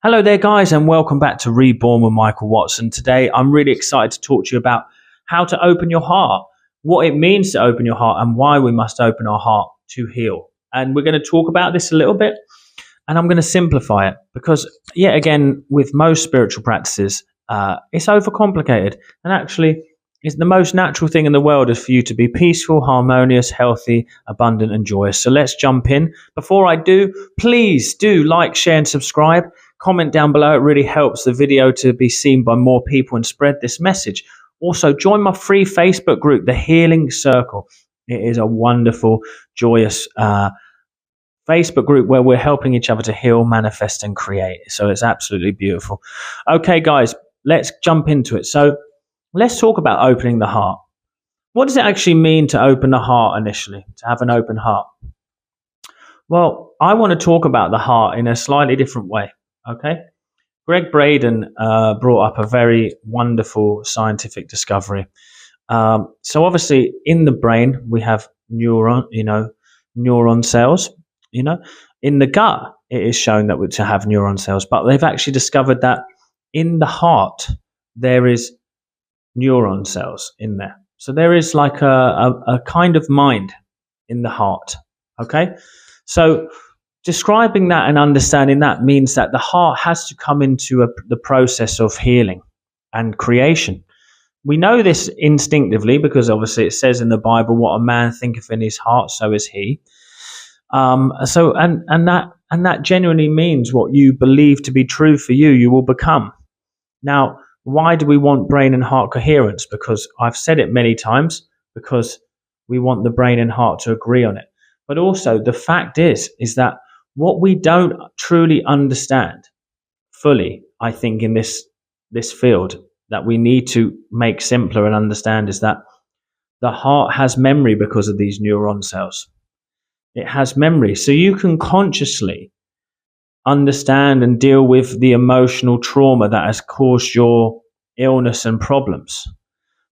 Hello there, guys, and welcome back to Reborn with Michael Watson. Today, I'm really excited to talk to you about how to open your heart, what it means to open your heart, and why we must open our heart to heal. And we're going to talk about this a little bit, and I'm going to simplify it because, yet again, with most spiritual practices, it's overcomplicated. And actually, it's the most natural thing in the world is for you to be peaceful, harmonious, healthy, abundant, and joyous. So let's jump in. Before I do, please do like, share, and subscribe. Comment down below. It really helps the video to be seen by more people and spread this message. Also, join my free Facebook group, The Healing Circle. It is a wonderful, joyous Facebook group where we're helping each other to heal, manifest, and create. So it's absolutely beautiful. Okay, guys, let's jump into it. So let's talk about opening the heart. What does it actually mean to open the heart initially, to have an open heart? Well, I want to talk about the heart in a slightly different way. Okay, Greg Braden brought up a very wonderful scientific discovery. So obviously, in the brain we have neuron cells. In the gut it is shown that to have neuron cells, but they've actually discovered that in the heart there is neuron cells in there. So there is like a kind of mind in the heart. Okay, so describing that and understanding that means that the heart has to come into the process of healing and creation. We know this instinctively because obviously it says in the Bible, what a man thinketh in his heart, so is he. That genuinely means what you believe to be true for you, you will become. Now, why do we want brain and heart coherence? Because I've said it many times, because we want the brain and heart to agree on it. But also the fact is that what we don't truly understand fully, I think, in this field that we need to make simpler and understand is that the heart has memory because of these neuron cells. It has memory. So you can consciously understand and deal with the emotional trauma that has caused your illness and problems.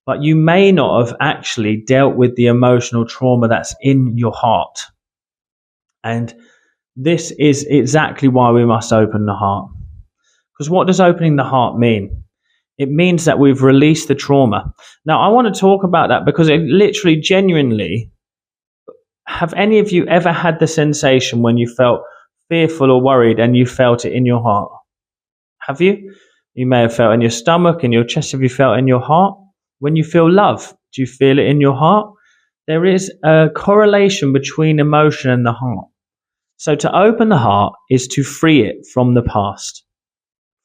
But you may not have actually dealt with the emotional trauma that's in your heart. And this is exactly why we must open the heart. Because what does opening the heart mean? It means that we've released the trauma. Now, I want to talk about that because it literally, genuinely, have any of you ever had the sensation when you felt fearful or worried and you felt it in your heart? Have you? You may have felt in your stomach, in your chest. Have you felt in your heart? When you feel love, do you feel it in your heart? There is a correlation between emotion and the heart. So to open the heart is to free it from the past.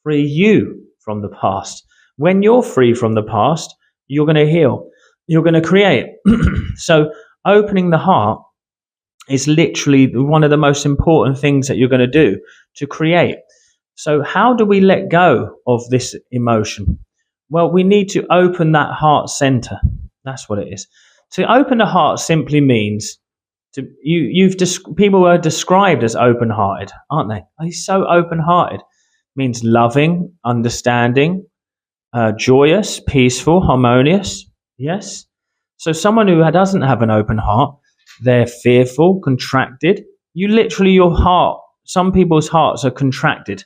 Free you from the past. When you're free from the past, you're going to heal. You're going to create. So opening the heart is literally one of the most important things that you're going to do to create. So how do we let go of this emotion? Well, we need to open that heart center. That's what it is. To open the heart simply means people are described as open-hearted, aren't they? He's so open-hearted. Means loving, understanding, joyous, peaceful, harmonious. Yes. So someone who doesn't have an open heart, they're fearful, contracted. Your heart, some people's hearts are contracted.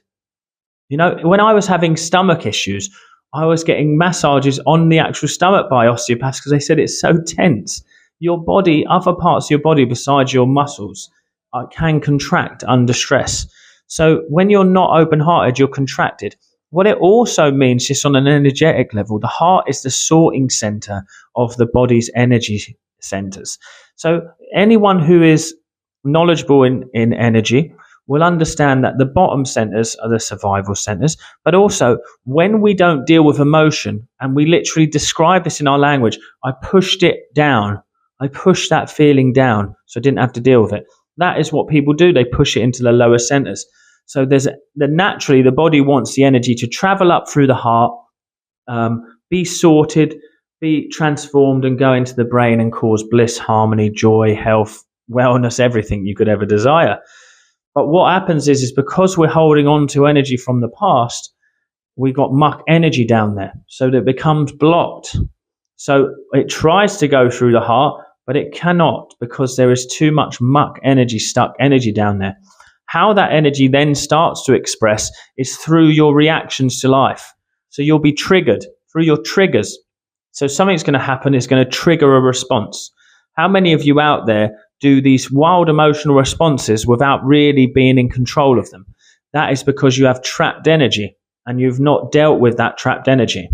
When I was having stomach issues, I was getting massages on the actual stomach by osteopaths because they said it's so tense. Your body, other parts of your body besides your muscles, can contract under stress. So when you're not open-hearted, you're contracted. What it also means, just on an energetic level, the heart is the sorting center of the body's energy centers. So anyone who is knowledgeable in energy will understand that the bottom centers are the survival centers. But also, when we don't deal with emotion, and we literally describe this in our language, I pushed it down. I pushed that feeling down so I didn't have to deal with it. That is what people do. They push it into the lower centers. So naturally the body wants the energy to travel up through the heart, be sorted, be transformed, and go into the brain and cause bliss, harmony, joy, health, wellness, everything you could ever desire. But what happens is because we're holding on to energy from the past, we got muck energy down there. So that it becomes blocked. So it tries to go through the heart, but it cannot because there is too much muck energy, stuck energy down there. How that energy then starts to express is through your reactions to life. So you'll be triggered through your triggers. So something's going to happen, is going to trigger a response. How many of you out there do these wild emotional responses without really being in control of them? That is because you have trapped energy and you've not dealt with that trapped energy.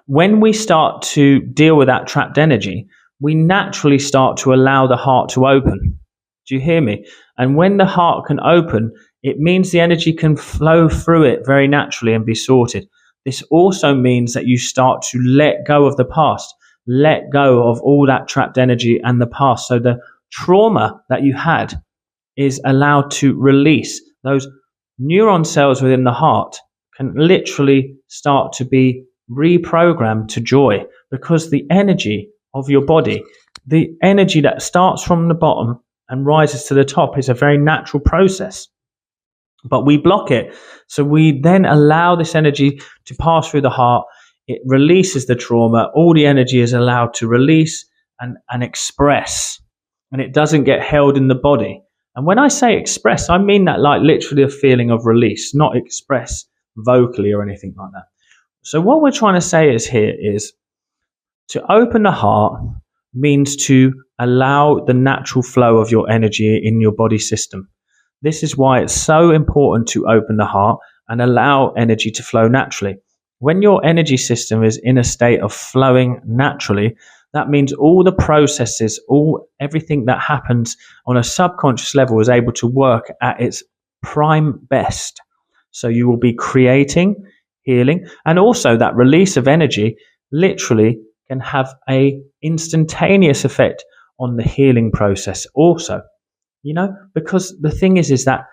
When we start to deal with that trapped energy, we naturally start to allow the heart to open. Do you hear me? And when the heart can open, it means the energy can flow through it very naturally and be sorted. This also means that you start to let go of the past, let go of all that trapped energy and the past. So the trauma that you had is allowed to release. Those neuron cells within the heart can literally start to be reprogrammed to joy, because the energy of your body, the energy that starts from the bottom and rises to the top, is a very natural process. But we block it. So we then allow this energy to pass through the heart. It releases the trauma. All the energy is allowed to release and express. And it doesn't get held in the body. And when I say express, I mean that like literally a feeling of release, not express vocally or anything like that. So what we're trying to say is to open the heart means to allow the natural flow of your energy in your body system. This is why it's so important to open the heart and allow energy to flow naturally. When your energy system is in a state of flowing naturally, that means all the processes, everything that happens on a subconscious level is able to work at its prime best. So you will be creating, healing, and also that release of energy literally can have a instantaneous effect on the healing process also. Because the thing is that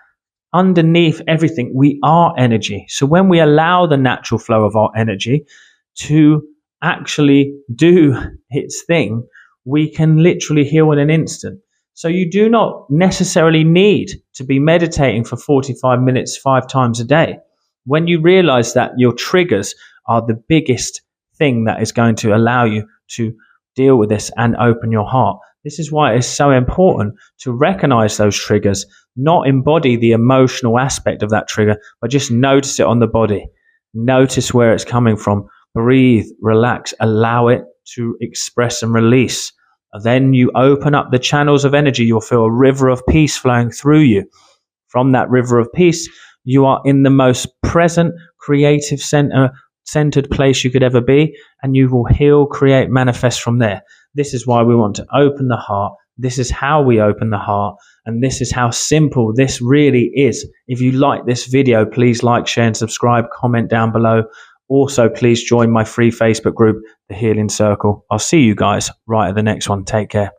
underneath everything, we are energy. So when we allow the natural flow of our energy to actually do its thing, we can literally heal in an instant. So you do not necessarily need to be meditating for 45 minutes 5 times a day. When you realize that your triggers are the biggest thing that is going to allow you to deal with this and open your heart. This is why it's so important to recognize those triggers, not embody the emotional aspect of that trigger, but just notice it on the body. Notice where it's coming from. Breathe, relax, allow it to express and release. Then you open up the channels of energy. You'll feel a river of peace flowing through you. From that river of peace, you are in the most present, creative centered place you could ever be, and you will heal, create, manifest from there. This is why we want to open the heart. This is how we open the heart, and this is how simple this really is. If you like this video, please like, share, and subscribe. Comment down below. Also, please join my free Facebook group, The Healing Circle. I'll see you guys right at the next one. Take care.